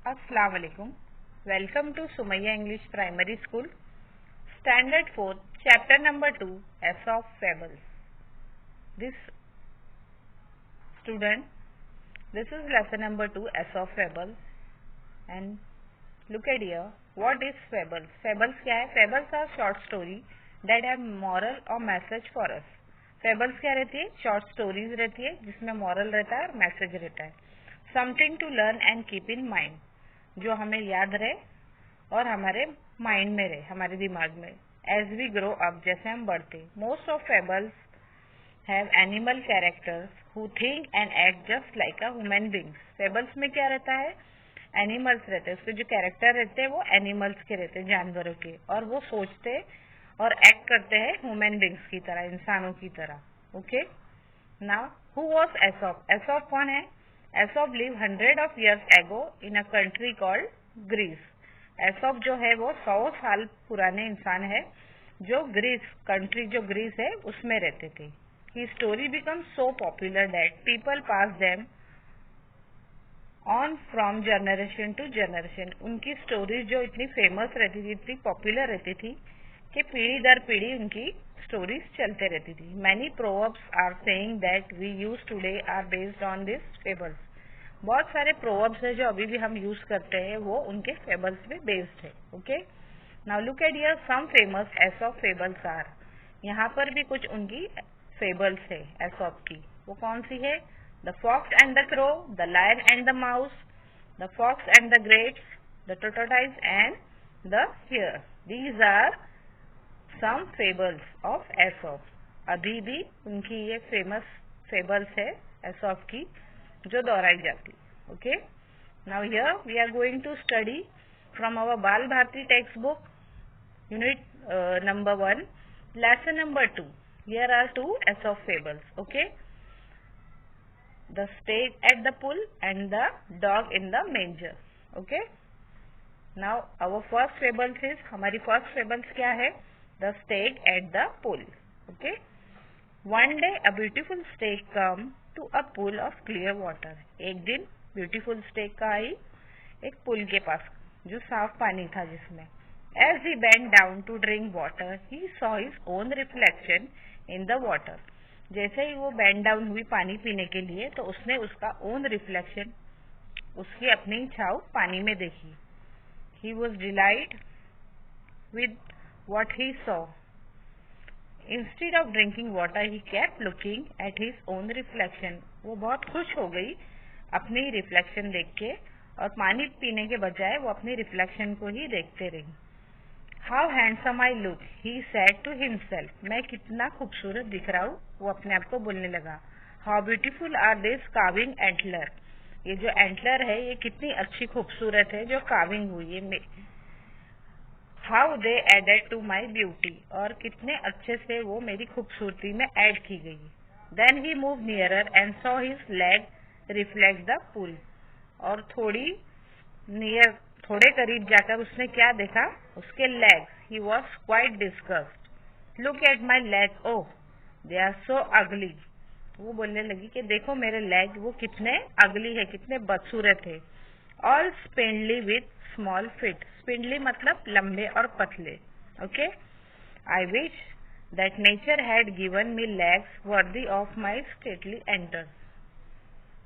Assalamu alaikum. Welcome to Sumaya English Primary School, Standard 4, Chapter number 2, Aesop Fables. This is lesson number 2, Aesop Fables. And look at here, what is fables? Fables क्या है? Fables are short story that have moral or message for us. Fables क्या रहती है? Short stories रहती है जिसमें moral रहता है और message रहता है. Something to learn and keep in mind, जो हमें याद रहे और हमारे माइंड में रहे, हमारे दिमाग में. As we grow up, जैसे हम बढ़ते, most of fables have animal characters who think and act just like a human beings. Fables में क्या रहता है? एनिमल्स रहते हैं, उसके जो कैरेक्टर रहते हैं वो एनिमल्स के रहते हैं, जानवरों के, और वो सोचते और एक्ट करते हैं ह्यूमन बींग्स की तरह, इंसानों की तरह. Okay, now who was Aesop? Aesop कौन है? Aesop live 100 of years ago in a country called Greece. Aesop जो है वो 100 साल पुराने इंसान है जो ग्रीस, कंट्री जो ग्रीस है उसमें रहते थे. He story become so popular that people pass them on from generation to generation. उनकी स्टोरीज जो इतनी फेमस रहती थी, इतनी पॉपुलर रहती थी कि पीढ़ी दर पीढ़ी उनकी स्टोरीज चलते रहती थी. Many proverbs are saying that we use today are based on this fables. बहुत सारे प्रोवर्ब्स है जो अभी भी हम यूज करते हैं, वो उनके फेबल्स पे बेस्ड है. Okay, now look at here some famous Aesop fables are. यहाँ पर भी कुछ उनकी फेबल्स है एसॉप की. वो कौन सी है? The fox and the crow, the lion and the mouse, the fox and the grapes, the tortoise and the hare. These are some fables of Aesop. अभी भी उनकी ये फेमस फेबल्स है एसॉप की जो दोहराई जाती. Okay, now here we are going to study from our बाल Bharti text book, unit number 1, lesson number 2. Here are two Aesop fables. Okay. The stag at the pool and the dog in the manger. Okay. Now our first fable is, हमारी first fable क्या है? The stag at the pool. Okay. One day a beautiful stag come to a pool of clear water. एक दिन beautiful stag का आई एक पुल के पास जो साफ पानी था जिसमें. As he bent down to drink water, he saw his own reflection in the water. जैसे ही वो बेंड डाउन हुई पानी पीने के लिए तो उसने उसका ओन रिफ्लेक्शन, उसकी अपनी छाव पानी में देखी. He was delight with what he saw. Instead of drinking water he kept looking at his own reflection. वो बहुत खुश हो गई अपनी रिफ्लेक्शन देख के, और पानी पीने के बजाय वो अपनी रिफ्लेक्शन को ही देखते रही. How handsome I look, he said to himself. मैं कितना खूबसूरत दिख रहा हूँ, वो अपने आप को बोलने लगा. How beautiful are this carving antler. ये जो एंटलर है ये कितनी अच्छी खूबसूरत है जो कार्विंग हुई है. How they added to my beauty, और कितने अच्छे से वो मेरी खूबसूरती में ऐड की गई. Then he move nearer and saw his leg reflect the pool. और थोड़े करीब जाकर उसने क्या देखा? उसके legs. He was quite disgusted. Look at my leg, oh they are so ugly. वो बोलने लगी कि देखो मेरे लेग, वो कितने अगली है, कितने बदसूरत है. All spindly with small feet. Spindly मतलब लंबे और पतले. Okay. I wish that nature had given me legs worthy of my stately antlers.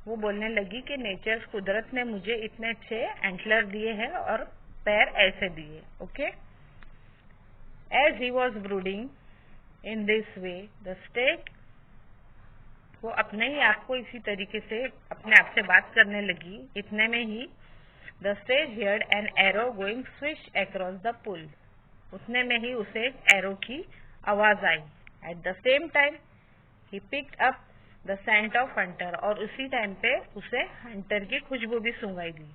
वो बोलने लगी कि नेचर, कुदरत ने मुझे इतने अच्छे एंटलर दिए हैं और पैर ऐसे दिए. Okay. As he was brooding in this way the stag, वो अपने ही आप को इसी तरीके से अपने आप से बात करने लगी. इतने में ही the stag heard an arrow going swish across the pool. उतने में ही उसे एरो की आवाज आई. At the same time he picked up the scent of hunter, और उसी टाइम पे उसे हंटर की खुशबू भी सूंघाई दी.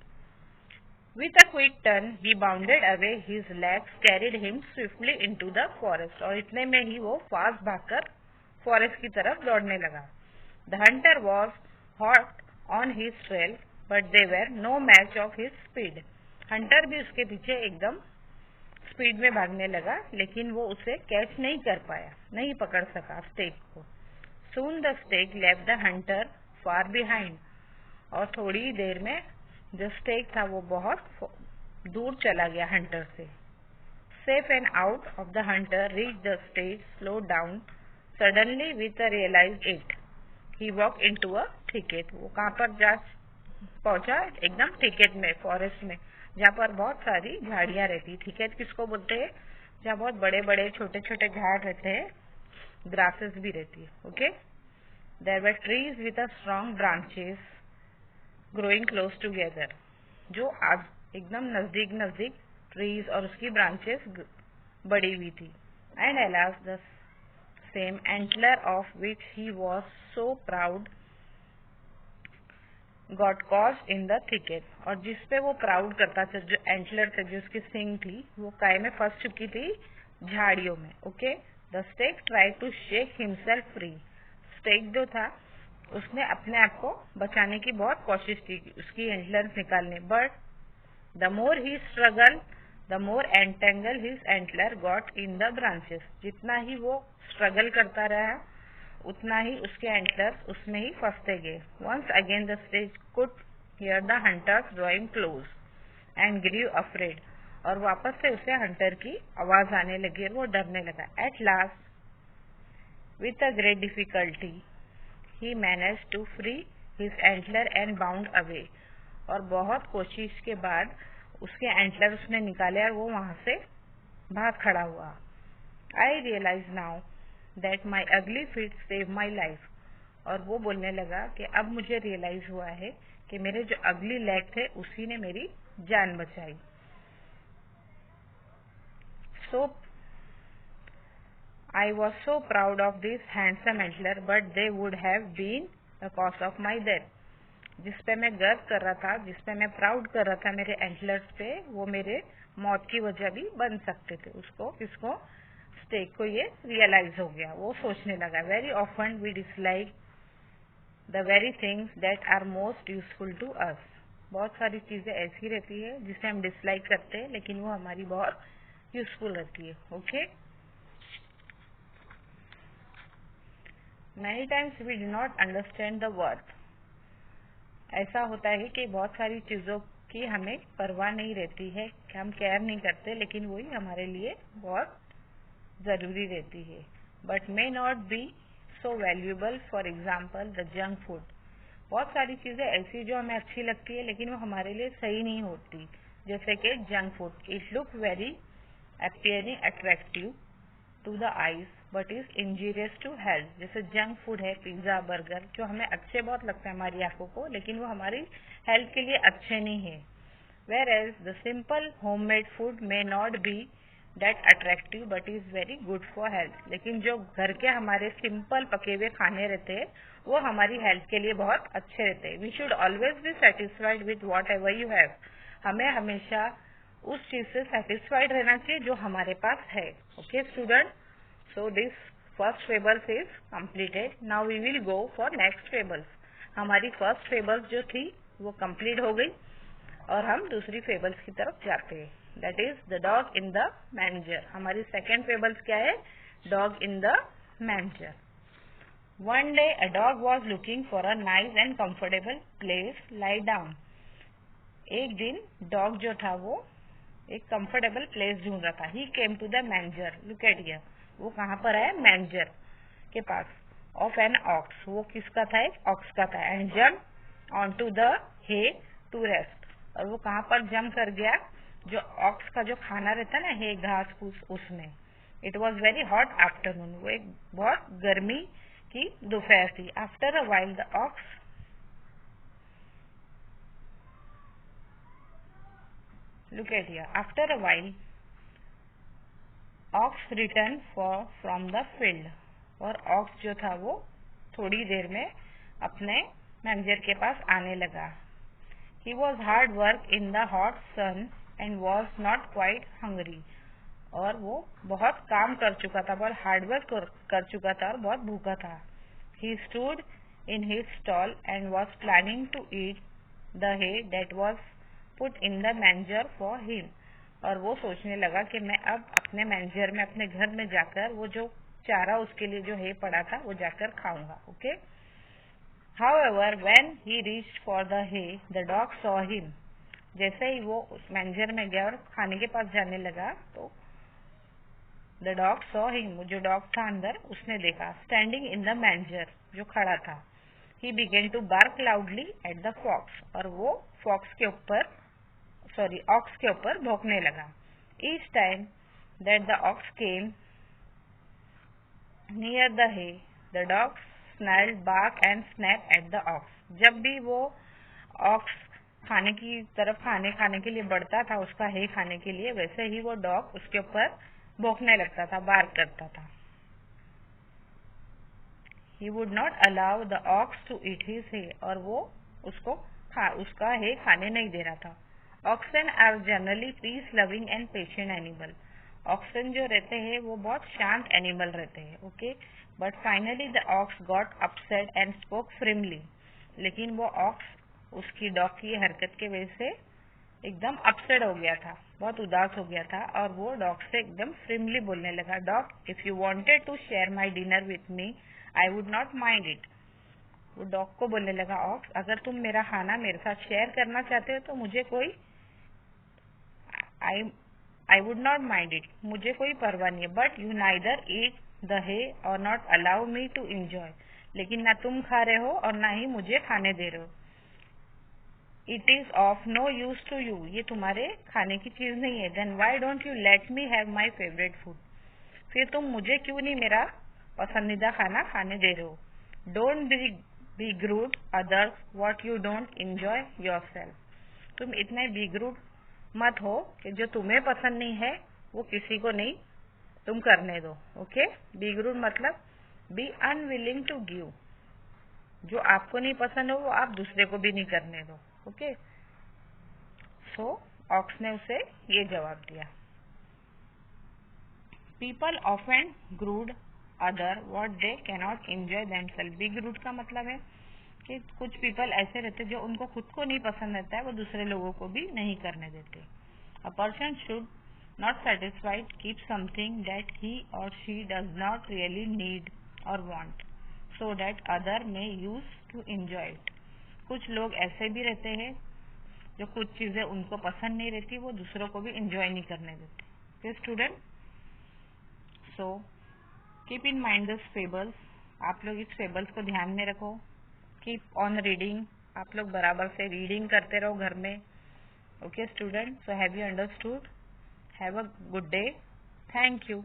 With a quick turn he bounded away, his legs carried him swiftly into the forest. और इतने में ही वो फास्ट भागकर फॉरेस्ट की तरफ दौड़ने लगा. The hunter was hot on his trail but they were no match of his speed. Hunter भी उसके पीछे एकदम स्पीड में भागने लगा, लेकिन वो उसे कैच नहीं कर पाया, नहीं पकड़ सका स्टेग को. Soon the stag left the hunter far behind. और थोड़ी देर में जो स्टेक था वो बहुत दूर चला गया हंटर से. Safe and out of the hunter reached the stage, slowed down suddenly with a realized it. He walked into a thicket. वो कहाँ पर जा पहुंचा? एकदम thicket में, फॉरेस्ट में, जहाँ पर बहुत सारी झाड़ियाँ रहती. thicket किसको बोलते हैं? जहाँ बहुत बड़े बड़े छोटे छोटे झाड़ रहते हैं, ग्रासेस भी रहती है. Okay. There were trees with a strong branches growing close together. जो आज एकदम नजदीक नजदीक ट्रीज और उसकी ब्रांचेस बड़ी हुई थी. And alas the same antler of which he was so proud got caught in the thicket. और जिस पे वो प्राउड करता था, जो एंटलर थे, जो उसकी सिंग थी, वो काय में फंस चुकी थी, झाड़ियों में. Okay. The stag try to shake himself free. Stag जो था उसने अपने आप को बचाने की बहुत कोशिश की, उसकी एंटलर्स निकालने. But the more he struggle the more entangle his antler got in the branches. जितना ही वो स्ट्रगल करता रहा, उतना ही उसके एंटलर्स उसमें ही फंसते गए. Once again the stag could hear the hunters drawing close and grew afraid. और वापस से उसे हंटर की आवाज आने लगी और वो डरने लगा. At last with a great difficulty he managed to free his antler and bound away. और बहुत कोशिश के बाद उसके एंटलर उसने निकाले और वो वहां से भाग खड़ा हुआ. I realize now that my ugly feet saved my life. और वो बोलने लगा कि अब मुझे रियलाइज हुआ है कि मेरे जो अगली लेग थे उसी ने मेरी जान बचाई. So I was so proud of this handsome antler, but they would have been the cause of my death. जिस पे मैं गर्व कर रहा था, जिस पे मैं प्राउड कर रहा था मेरे एंटलर्स पे, वो मेरे मौत की वजह भी बन सकते थे. उसको किसको? स्टेक को ये रियलाइज हो गया. वो सोचने लगा. Very often we dislike the very things that are most useful to us. बहुत सारी चीजें ऐसी रहती है जिसे हम डिसलाइक करते हैं, लेकिन वो हमारी बहुत यूजफुल रहती है. Okay. Many times we do not understand the worth. ऐसा होता है कि बहुत सारी चीजों की हमें परवाह नहीं रहती है, कि हम केयर नहीं करते, लेकिन वही हमारे लिए बहुत जरूरी रहती है. But may not B so valuable. For example the junk food. बहुत सारी चीजें ऐसी जो हमें अच्छी लगती है, लेकिन वो हमारे लिए सही नहीं होती. जैसे कि junk food. It look very appearing attractive to the eyes but is injurious to health. जैसे जंक फूड है, पिज्जा, बर्गर, जो हमें अच्छे बहुत लगता है हमारी आंखों को, लेकिन वो हमारी हेल्थ के लिए अच्छे नहीं है. Whereas the simple homemade food may not be that attractive but is very good for health. लेकिन जो घर के हमारे सिंपल पके हुए खाने रहते हैं, वो हमारी हेल्थ के लिए बहुत अच्छे रहते हैं. We should always be satisfied with whatever you have. हमें हमेशा उस चीज से सेटिस्फाइड रहना चाहिए जो हमारे पास है. Okay student. So this first fables is completed. Now we will go for next fables. हमारी first fables जो थी वो complete हो गई और हम दूसरी fables की तरफ जाते हैं. That is the dog in the manger. हमारी second fables क्या है? Dog in the manger. One day a dog was looking for a nice and comfortable place lie down. एक दिन dog जो था वो एक comfortable place ढूंढ रहा था. He came to the manger. Look at here. वो कहाँ पर है? मैनेजर के पास. Of an ox. वो किसका था? एक ऑक्स का था. And jump on to the hay to rest. और वो कहाँ पर जम्प कर गया? जो ऑक्स का जो खाना रहता है ना, हे, घास फूस, उसमें. It was very hot afternoon. वो एक बहुत गर्मी की दोपहर थी. After a while the ox look at here. After a while ox return from the field. और ऑक्स जो था वो थोड़ी देर में अपने मैनेजर के पास आने लगा. He was hard work in the hot sun and was not quite hungry. और वो बहुत काम कर चुका था, बहुत हार्ड वर्क कर चुका था और बहुत भूखा था. He stood in his stall and was planning to eat the hay that was put in the manager for him. और वो सोचने लगा कि मैं अब अपने मैनेजर में, अपने घर में जाकर वो जो चारा उसके लिए जो है पड़ा था वो जाकर खाऊंगा. Okay. However, when he reached for the hay, the dog saw him. जैसे ही वो उस मैंजर में गया और खाने के पास जाने लगा तो द डॉग सॉ हिम, जो डॉग था अंदर उसने देखा, स्टैंडिंग इन द मैंजर, जो खड़ा था। He began to bark loudly at the fox, और वो फॉक्स के ऊपर ऑक्स के ऊपर भौंकने लगा। Each time that the ox came near the hay, the dog snarled, barked and snapped at the ox. जब भी वो ऑक्स खाने की तरफ खाने के लिए बढ़ता था, उसका हे खाने के लिए, वैसे ही वो डॉग उसके ऊपर भौंकने लगता था, बार्क करता था। He would not allow the ox to eat his hay, और वो उसका हे खाने नहीं दे रहा था। Oxen are generally peace loving and patient animal. Oxen जो रहते हैं वो बहुत शांत एनिमल रहते हैं, okay. But finally the ox got upset and spoke firmly, लेकिन वो ऑक्स उसकी डॉग की हरकत के वजह से एकदम अपसेट हो गया था, बहुत उदास हो गया था, और वो डॉग से एकदम फ्रिमली बोलने लगा, dog if you wanted to share my dinner with me I would not mind it. वो डॉग को बोलने लगा, ऑक्स अगर तुम मेरा खाना मेरे साथ शेयर करना चाहते हो तो मुझे कोई I would not mind it, मुझे कोई परवाह नहीं है। But you neither eat the hay or not allow me to enjoy, लेकिन ना तुम खा रहे हो और ना ही मुझे खाने दे रहे हो। It is of no use to you, ये तुम्हारे खाने की चीज नहीं है। Then why don't you let me have my favourite food, फिर तुम मुझे क्यों नहीं मेरा पसंदीदा खाना खाने दे रहे हो। Don't be grudge others what you don't enjoy yourself, तुम इतने बी ग्रूड मत हो कि जो तुम्हें पसंद नहीं है वो किसी को नहीं तुम करने दो, ओके। बी ग्रूड मतलब बी अनविलिंग टू गिव, जो आपको नहीं पसंद हो वो आप दूसरे को भी नहीं करने दो, ओके। सो ऑक्स ने उसे ये जवाब दिया। People often grudge other what they cannot enjoy themselves. Be grudge का मतलब है कि कुछ पीपल ऐसे रहते जो उनको खुद को नहीं पसंद रहता है वो दूसरे लोगों को भी नहीं करने देते। A person should not satisfied keep something that he or she does not really need or want so that other may use to enjoy it. कुछ लोग ऐसे भी रहते हैं जो कुछ चीजें उनको पसंद नहीं रहती वो दूसरों को भी एंजॉय नहीं करने देते। Okay student, so keep in mind this fables, आप लोग इस फेबल्स को ध्यान में रखो। कीप ऑन रीडिंग, आप लोग बराबर से रीडिंग करते रहो घर में, okay student. So have you understood? Have a good day, thank you.